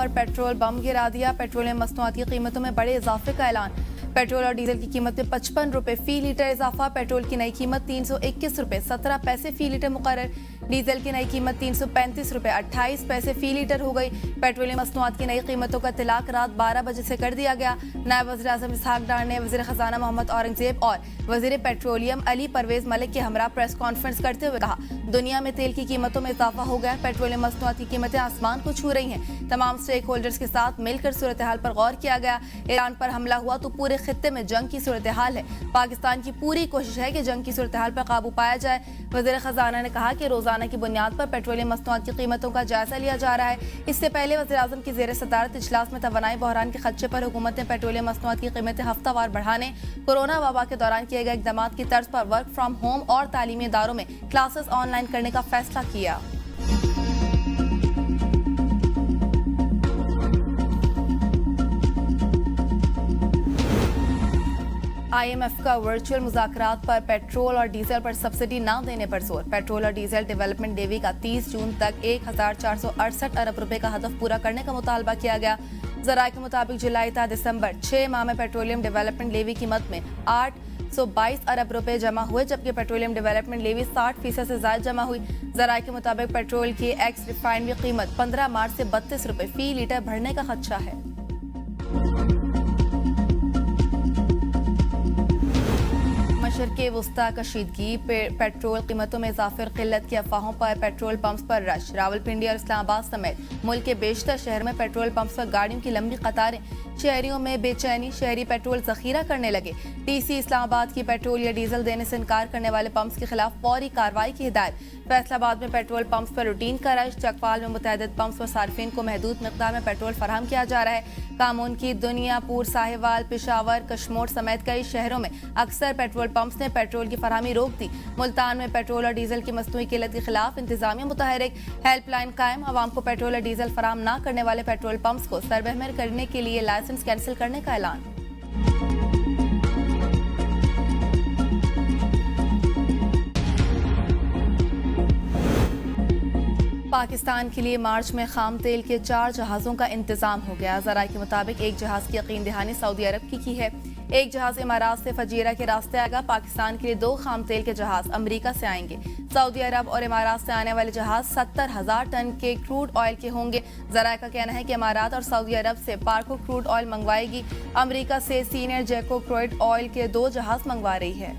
पर petrol bomb गिरा दिया। पेट्रोलियम मसनूआत की कीमतों में बड़े इजाफे का ऐलान। पेट्रोल और डीजल की कीमत में 55 रुपए फी लीटर इजाफा। पेट्रोल की नई कीमत 321 रुपए 17 पैसे फी लीटर मुकर्रर। डीजल की नई कीमत 335 रुपए 28 पैसे फी लीटर हो गई। पेट्रोलियम मसनूआत की नई कीमतों का तिलाक रात 12 बजे से कर दिया गया। नायब वज़ीर-ए-आज़म इसहाक डार ने वज़ीर खजाना मोहम्मद औरंगजेब और वज़ीर पेट्रोलियम अली परवेज मलिक के हमरा प्रेस कॉन्फ्रेंस करते हुए कहा, दुनिया में तेल की कीमतों में इजाफा हो गया। पेट्रोलियम मसनूआत की कीमतें आसमान को छू रही हैं। तमाम स्टेक होल्डर्स के साथ मिलकर सूरत हाल पर गौर किया गया। ईरान पर हमला हुआ तो पूरे खित्ते में जंग की सूरत हाल है। पाकिस्तान की पूरी कोशिश है कि जंग की सूरत हाल पर काबू पाया जाए। वज़ीर खजाना ने कहा कि रोजाना की बुनियाद पर पेट्रोलियम मसनूआत की कीमतों का जायजा लिया जा रहा है। इससे पहले वज़ीर-ए-आज़म की ज़ेर सदारत इजलास में तवानाई बहरान के खदशे पर हुकूमत ने पेट्रोलियम मसनूआत की कीमतें हफ्तावार बढ़ाने, कोरोना वबा के दौरान किए गए इक़दाम की तर्ज पर वर्क फ्राम होम और तालीमी इदारों में क्लासेस ऑनलाइन करने का फैसला किया। IMF का वर्चुअल मुज़ाकरात पर पेट्रोल और डीजल पर सब्सिडी न देने पर जोर। पेट्रोल और डीजल डेवलपमेंट लेवी का 30 जून तक 1468 अरब रुपए का हदफ पूरा करने का मुतालबा किया गया। ज़राए के मुताबिक जुलाई ta दिसंबर 6 माह में पेट्रोलियम डेवलपमेंट लेवी की मद में 822 अरब रुपए जमा हुए, जबकि पेट्रोलियम डेवलपमेंट लेवी 60% से ज्यादा जमा हुई। ज़राए के मुताबिक पेट्रोल की एक्स रिफाइनरी कीमत 15 मार्च से 32 रुपए फी लीटर बढ़ने का खदशा है। मशरक़े वुस्ता कशीदगी, पेट्रोल कीमतों में इजाफे और किल्लत की अफवाहों पर पेट्रोल पंप्स पर रश। रावलपिंडी और इस्लामाबाद समेत मुल्क के बेशतर शहर में पेट्रोल पंप्स पर गाड़ियों की लंबी कतारें। शहरियों में बेचैनी, शहरी पेट्रोल जखीरा करने लगे। टीसी इस्लामाबाद की पेट्रोल या डीजल देने से इनकार करने वाले पंप्स के खिलाफ फौरी कार्रवाई की हिदायत। फैसलाबाद में पेट्रोल पंप्स पर रूटीन का रश। चकपाल में मुतअद्दिद पंप्स पर सार्फिन को महदूद मिकदार में पेट्रोल फराहम किया जा रहा है। कामून की दुनियापुर, साहिवाल, पेशावर, कशमोर समेत कई शहरों में अक्सर पेट्रोल पंप्स ने पेट्रोल की फराहमी रोक दी। मुल्तान में पेट्रोल और डीजल की मसनूई किल्लत के खिलाफ इंतजामिया मुतहरिक, हेल्पलाइन कायम। आवाम को पेट्रोल और डीजल फराहम न करने वाले पेट्रोल पंप्स को सरबहमर करने के लिए लाइसेंस कैंसिल करने का ऐलान। पाकिस्तान के लिए मार्च में खाम तेल के 4 जहाज़ों का इंतजाम हो गया। ज़राए के मुताबिक एक जहाज़ की यकीन दहानी सऊदी अरब की है। एक जहाज इमारात से फजीरा के रास्ते आएगा। पाकिस्तान के लिए 2 खाम तेल के जहाज अमेरिका से आएंगे। सऊदी अरब और इमारात से आने वाले जहाज 70,000 टन के क्रूड ऑयल के होंगे। ज़राए का कहना है कि इमारात और सऊदी अरब से पार्को क्रूड ऑयल मंगवाएगी। अमेरिका से सीनियर जैको क्रूड ऑयल के 2 जहाज मंगवा रही है।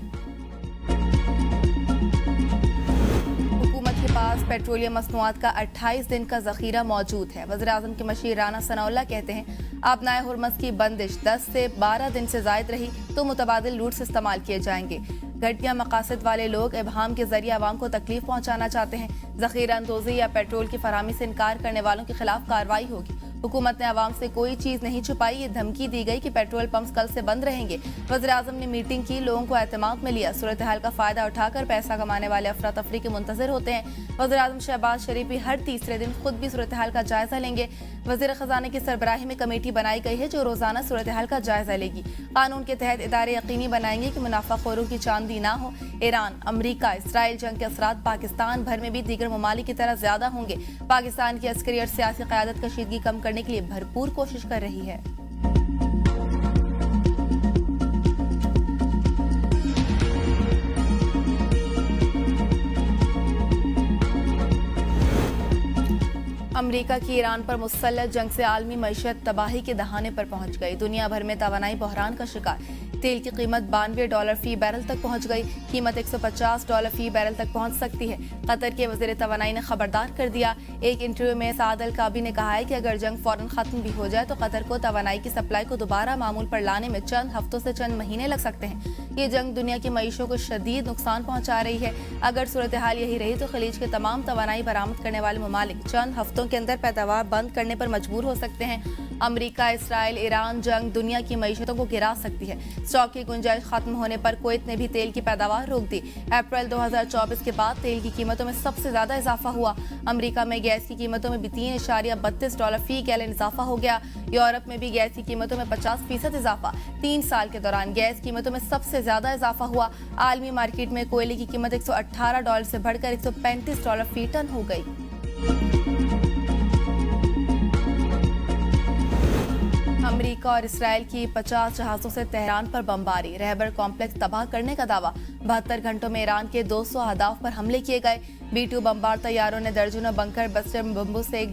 पास पेट्रोलियम मसनूआत का 28 दिन का जखीरा मौजूद है। वज़ीर-ए-आज़म के मशीर राना सनाउल्लाह कहते हैं, आबनाए हुर्मस की बंदिश 10 से 12 दिन से जायद रही तो मुतबादिल रूट्स इस्तेमाल किए जाएंगे। घटिया मकासद वाले लोग इबहाम के जरिए आवाम को तकलीफ पहुंचाना चाहते हैं। जखीरा अंदोज़ी या पेट्रोल की फराहमी से इनकार करने वालों के खिलाफ कार्रवाई होगी। हुकूमत ने आवाम से कोई चीज़ नहीं छुपाई। ये धमकी दी गई कि पेट्रोल पंप्स कल से बंद रहेंगे। वज़ीर-ए-आज़म ने मीटिंग की, लोगों को एतमाद में लिया। सूरत हाल का फ़ायदा उठाकर पैसा कमाने वाले अफरा तफरी के मुंतज़िर होते हैं। वज़ीर-ए-आज़म शहबाज शरीफ भी हर तीसरे दिन खुद भी सूरत हाल का जायजा लेंगे। वज़ीर ख़जाने की सरबराही में कमेटी बनाई गई है जो रोज़ाना सूरत हाल का जायजा लेगी। कानून के तहत इदारे यकीनी बनाएंगे कि मुनाफाखोरों की चांदी ना हो। ईरान, अमरीका, इसराइल जंग के असरात पाकिस्तान भर में भी दीगर ममालिक की तरह ज्यादा होंगे। पाकिस्तान की अस्करी और सियासी क़यादत कशीदगी कम करने के लिए भरपूर कोशिश कर रही है। अमेरिका की ईरान पर मुसल्लत जंग से आलमी मईशत तबाही के दहाने पर पहुंच गई। दुनिया भर में तवानाई बहरान का शिकार। तेल की कीमत $92 फी बैरल तक पहुंच गई। कीमत $150 फी बैरल तक पहुंच सकती है। कतर के वज़ीर तवानाई ने खबरदार कर दिया। एक इंटरव्यू में साद अल काबी ने कहा है कि अगर जंग फौरन खत्म भी हो जाए तो कतर को तवानाई की सप्लाई को दोबारा मामूल पर लाने में चंद हफ्तों से चंद महीने लग सकते हैं। ये जंग दुनिया की मईशों को शदीद नुकसान पहुंचा रही है। अगर सूरत हाल यही रही तो खलीज के तमाम तवानाई बरामद करने वाले ममालिक चंद हफ्तों के अंदर पैदावार बंद करने पर मजबूर हो सकते हैं। अमेरिका, इसराइल, ईरान जंग दुनिया की मईशतों को गिरा सकती है। स्टॉक की गुंजाइश खत्म होने पर कुवैत ने भी तेल की पैदावार रोक दी। अप्रैल 2024 के बाद तेल की कीमतों में सबसे ज्यादा इजाफा हुआ। अमेरिका में गैस की कीमतों में भी $3.32 फी गैलन इजाफा हो गया। यूरोप में भी गैस की कीमतों में 50% इजाफा। 3 साल के दौरान गैस कीमतों में सबसे ज्यादा इजाफा हुआ। आलमी मार्केट में कोयले की कीमत $118 से बढ़कर $135 फी टन हो गई। अमेरिका और इसराइल की 50 जहाजों से तेहरान पर बमबारी, रहबर कॉम्प्लेक्स तबाह करने का दावा। 72 घंटों में ईरान के 200 अहदाफ पर हमले किए गए। B-2 बमबार तैयारों ने दर्जनों बंकर बस्टर बम्बों से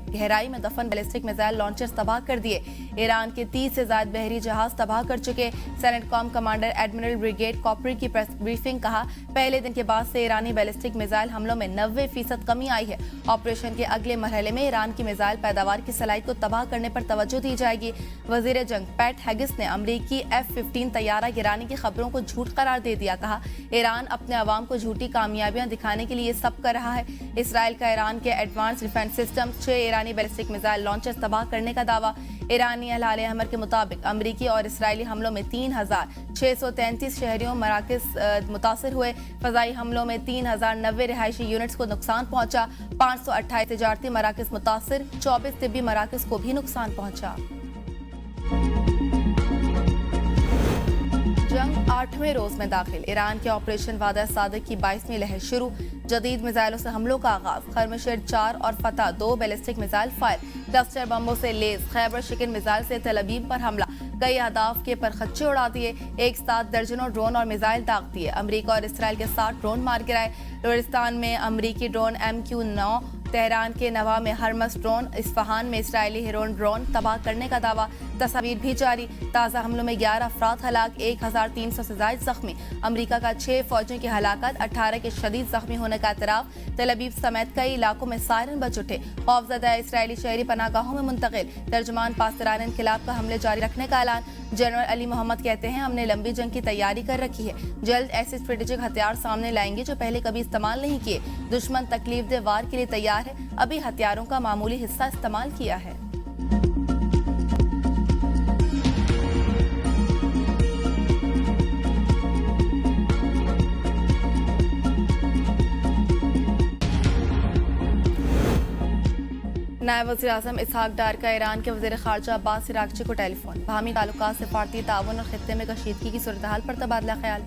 गहराई में दफन बैलिस्टिक मिसाइल लॉन्चर्स तबाह कर दिए। ईरान के 30 से ज्यादा बहरी जहाज तबाह कर चुके। सेनेटकॉम कमांडर एडमिरल ब्रिगेड कॉपरी की प्रेस ब्रीफिंग कहा, पहले दिन के बाद से ईरानी बैलिस्टिक मिसाइल हमलों में 90% कमी आई है। ऑपरेशन के अगले मरहले में ईरान की मिसाइल पैदावार की सलाहियत को तबाह करने पर तवज्जो दी जाएगी। वजीर जंग पैट हेगिस ने अमरीकी F-15 तैयारा गिराने की खबरों को झूठ करार दे दिया। कहा, ईरान अपने अवाम को झूठी कामयाबियां दिखाने के लिए सब कर रहा है। इसराइल का ईरान के एडवांस डिफेंस सिस्टम 6 ईरानी बैलिस्टिक मिसाइल लॉन्चर्स तबाह करने का दावा। ईरानी अहलाल अमर के मुताबिक अमरीकी और इसराइली हमलों में 3633 शहरियों मराकज मुतासर हुए। फजाई हमलों में 3090 रिहायशी यूनिट्स को नुकसान पहुंचा। 528 तिजारती मराकज मुतासर, 24 तिब्बी मराकज को भी नुकसान पहुंचा। जंग 8वें रोज में दाखिल, ईरान के ऑपरेशन वादा सादिक की 22वीं लहर शुरू। जदीद मिसाइलों से हमलों का आगाज। खरमशेर 4 और फतह 2 बैलिस्टिक मिसाइल फायर। क्लस्टर बम्बों से लेस। खैबर शिकन मिसाइल से तेल अवीव पर हमला। कई अहदाफ के परखच्चे उड़ा दिए। एक साथ दर्जनों ड्रोन और मिसाइल दाग दिए। अमरीका और इसराइल के साथ ड्रोन मार गिराए। लोरिस्तान में अमरीकी ड्रोन MQ-9, तेहरान के नवा में हरमस ड्रोन, इस्फहान में इसराइली हेरोन ड्रोन तबाह करने का दावा। तस्वीर भी जारी। ताज़ा हमलों में 11 अफराद हलाक, 1300 से ज्यादा जख्मी। अमरीका का 6 फौजियों की हलाकत, 18 के शदीद जख्मी होने का एतराफ। तेल अवीव समेत कई इलाकों में सायरन बज उठे। खौफजदा इसराइली शहरी पनाहगाहों में मुंतकिल। तर्जुमान पासदारान इनकिलाब का हमले जारी रखने का ऐलान। जनरल अली मोहम्मद कहते हैं, हमने लंबी जंग की तैयारी कर रखी है। जल्द ऐसे स्ट्रेटेजिक हथियार सामने लाएंगे जो पहले कभी इस्तेमाल नहीं किए। दुश्मन तकलीफ दे वार के लिए तैयार है। अभी हथियारों का मामूली हिस्सा इस्तेमाल किया है। नायब वज़ीर आज़म इसहाक डार का ईरान के वज़ीर ख़ारजा अब्बास इराक़ची को टेलीफोन। बाहमी ताल्लुकात, सिफारती ताउन और खित्ते में कशीदगी की सूरत हाल पर तबादला ख्याल।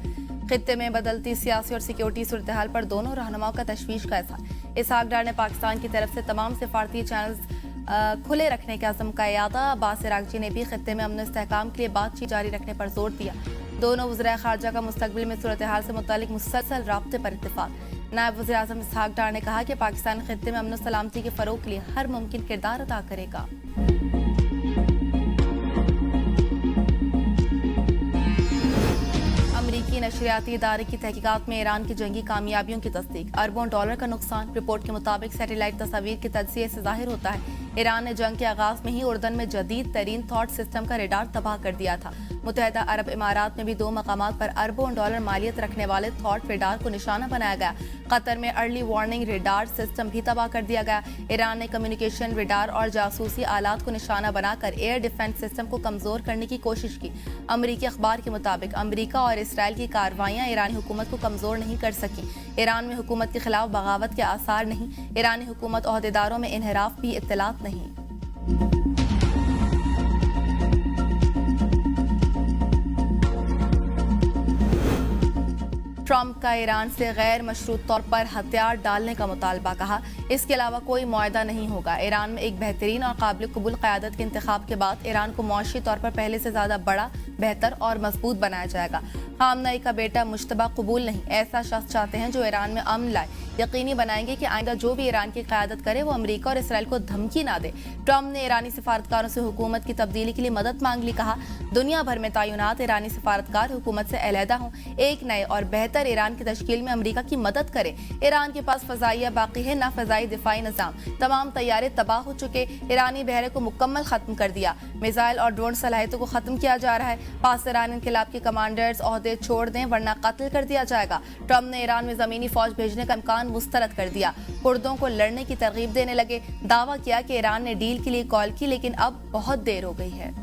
खित्ते में बदलती सियासी और सिक्योरिटी सूरत हाल पर दोनों रहनुमाओं का तशवीश का इज़हार। इसहाक डार ने पाकिस्तान की तरफ से तमाम सिफारती चैनल्स खुले रखने के अज़म का यादा। अब्बास इराक़ची ने भी खित्ते में अमन इस्तेहकाम के लिए बातचीत जारी रखने पर जोर दिया। दोनों वज़ीर ख़ारजा का मुस्तक़बिल में सूरत हाल से मुतालिक मुसलसल राब्ते पर इत्तेफाक। नायब वज़ीर आज़म इसहाक डार ने कहा कि पाकिस्तान खित्ते में अमन सलामती के फ़रोग़ के लिए हर मुमकिन किरदार अदा करेगा। अमरीकी नशरियाती इदारे की तहकीकात में ईरान की जंगी कामयाबियों की तस्दीक। अरबों डॉलर का नुकसान। रिपोर्ट के मुताबिक सैटेलाइट तस्वीर के तज्ज़िये से जाहिर होता है ईरान ने जंग के आगाज में ही उर्दन में जदीद तरीन थॉट सिस्टम का रेडार तबाह कर दिया था। मुत्तहिदा अरब इमारात में भी 2 मकामात पर अरबों डॉलर मालियत रखने वाले थॉट रेडार को निशाना बनाया गया। कतर में अर्ली वार्निंग रेडार सिस्टम भी तबाह कर दिया गया। ईरान ने कम्युनिकेशन रेडार और जासूसी आलात को निशाना बनाकर एयर डिफेंस सिस्टम को कमजोर करने की कोशिश की। अमरीकी अखबार के मुताबिक अमरीका और इसराइल की कार्रवाइयां ईरानी हुकूमत को कमजोर नहीं कर सकी। ईरान में हुकूमत के खिलाफ बगावत के आसार नहीं। ईरानी हुकूमत ओहदेदारों में इन्हिराफ भी इत्तलात नहीं। ट्रंप का ईरान से गैर मशरूत तौर पर हथियार डालने का मुतालबा। कहा, इसके अलावा कोई मुआहदा नहीं होगा। ईरान में एक बेहतरीन और काबिल कबूल क़यादत के इंतखाब के बाद ईरान को मुआशी तौर पर पहले से ज़्यादा बड़ा, बेहतर और मजबूत बनाया जाएगा। खामनई का बेटा मुश्तबा कबूल नहीं। ऐसा शख्स चाहते हैं जो ईरान में अमन लाए। यकीनी बनाएंगे कि आइंदा जो भी ईरान की क़यादत करे वो अमरीका और इसराइल को धमकी ना दे। ट्रंप ने ईरानी सिफारतकारों से हुकूमत की तब्दीली के लिए मदद मांग ली। कहा, दुनिया भर में तैनात ईरानी सिफारतकार हुकूमत से अलहदा हों। एक नए और बेहतर ईरान की तश्कील में अमरीका की मदद करें। ईरान के पास फ़ज़ाइया बाकी है, ना फ़ज़ाई दिफाई निज़ाम। तमाम तैयारे तबाह हो चुके। ईरानी बहरे को मुकम्मल ख़त्म कर दिया। मिसाइल और ड्रोन सलाहियतों को ख़त्म किया जा रहा है। पाकिस्तान इनकिलाब के कमांडर्स ओहदे छोड़ दें वरना कत्ल कर दिया जाएगा। ट्रंप ने ईरान में ज़मीनी फ़ौज भेजने का इम्कान मुस्तरद कर दिया। कुर्दों को लड़ने की तरगीब देने लगे। दावा किया कि ईरान ने डील के लिए कॉल की, लेकिन अब बहुत देर हो गई है।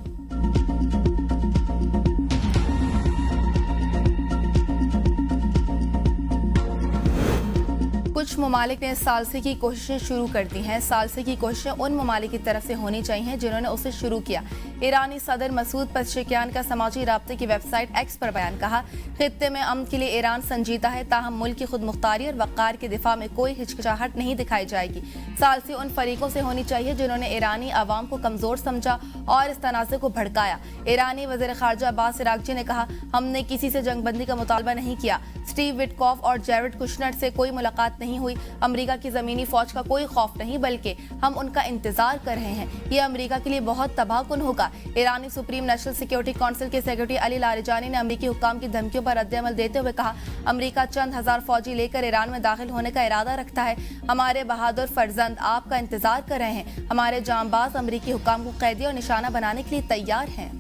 कुछ ममालिक ने सालसी की कोशिशें शुरू कर दी हैं। सालसी की कोशिशें उन ममालिक की तरफ से होनी चाहिए जिन्होंने उसे शुरू किया। ईरानी सदर मसूद पज़ेश्कियान का समाजी राब्ते की वेबसाइट एक्स पर बयान कहा, खित्ते में अमन के लिए ईरान संजीदा है, ताहम मुल्क की खुद मुख्तारी और वक़ार के दिफा में कोई हिचकिचाहट नहीं दिखाई जाएगी। सालसी उन फरीकों से होनी चाहिए जिन्होंने ईरानी आवाम को कमज़ोर समझा और इस तनाज़े को भड़काया। ईरानी वज़ीर ख़ारजा अब्बास इराक़ची ने कहा, हमने किसी से जंगबंदी का मुतालबा नहीं किया। स्टीव विटकॉफ और जेरेड कुशनर से कोई मुलाकात नहीं हुई। अमेरिका की ज़मीनी फ़ौज का कोई खौफ नहीं, बल्कि हम उनका इंतज़ार कर रहे हैं। ये अमेरिका के लिए बहुत तबाहकुन होगा। ईरानी सुप्रीम नेशनल सिक्योरिटी काउंसिल के सेक्रेटरी अली लारिजानी ने अमेरिकी हुक्काम की धमकियों पर रद्द-ए-अमल देते हुए कहा, अमेरिका चंद हजार फौजी लेकर ईरान में दाखिल होने का इरादा रखता है। हमारे बहादुर फर्जंद आपका इंतजार कर रहे हैं। हमारे जांबाज अमेरिकी हुक्काम को कैदी और निशाना बनाने के लिए तैयार हैं।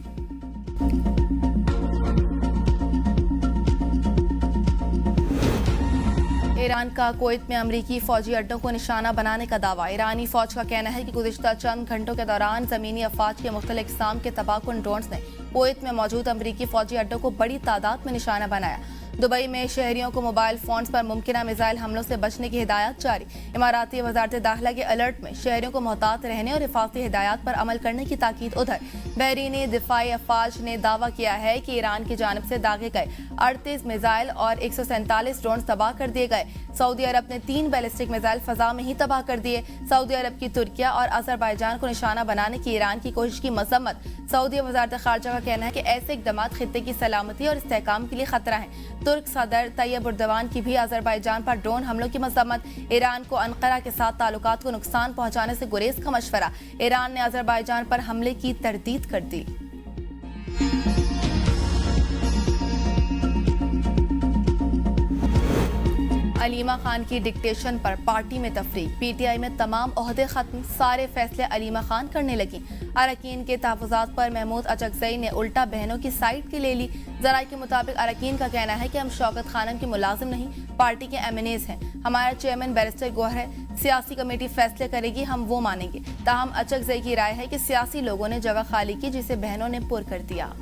ईरान का कुवैत में अमेरिकी फौजी अड्डों को निशाना बनाने का दावा। ईरानी फौज का कहना है कि गुज़िश्ता चंद घंटों के दौरान ज़मीनी अफवाज के मुख्तलिफ इक़साम के तबाहकुन ड्रोन्स ने कुवैत में मौजूद अमेरिकी फौजी अड्डों को बड़ी तादाद में निशाना बनाया। दुबई में शहरियों को मोबाइल फोन्स पर मुमकिन मिसाइल हमलों से बचने की हिदायत जारी। इमाराती वज़ारत दाखिला के अलर्ट में शहरियों को मोहतात रहने और हिफाजती हिदायत पर अमल करने की ताकीद। उधर बहरीनी दिफाई अफवाज ने दावा किया है कि ईरान की जानिब से दागे गए 38 मिसाइल और 147 ड्रोन तबाह कर दिए गए। सऊदी अरब ने 3 बैलिस्टिक मिसाइल फजा में ही तबाह कर दिए। सऊदी अरब की तुर्किया और अजरबैजान को निशाना बनाने की ईरान की कोशिश की मजम्मत। सऊदी वज़ारत ख़ारजा का कहना है कि ऐसे इक़दाम खित्ते की सलामती और इस्तेहकाम के लिए खतरा है। तुर्क सदर तैयब उर्दवान की भी अजरबैजान पर ड्रोन हमलों की मजम्मत। ईरान को अनकरा के साथ ताल्लुकात को नुकसान पहुंचाने से गुरेज का मशवरा। ईरान ने अजरबैजान पर हमले की तरदीद कर दी। अलीमा खान की डिक्टेशन पर पार्टी में तफरीक। पीटीआई में तमाम ओहदे खत्म, सारे फैसले अलीमा खान करने लगी। अरकान के तहफ़्फ़ुज़ात पर महमूद अचकज़ई ने उल्टा बहनों की साइड की ले ली। ज़राए के मुताबिक अरकान का कहना है कि हम शौकत खानम के मुलाजिम नहीं, पार्टी के एमएनएज़ हैं। हमारा चेयरमैन बैरिस्टर गौहर है, सियासी कमेटी फैसले करेगी, हम वो मानेंगे। ताहम अचकज़ई की राय है कि सियासी लोगों ने जगह खाली की जिसे बहनों ने पुर कर दिया।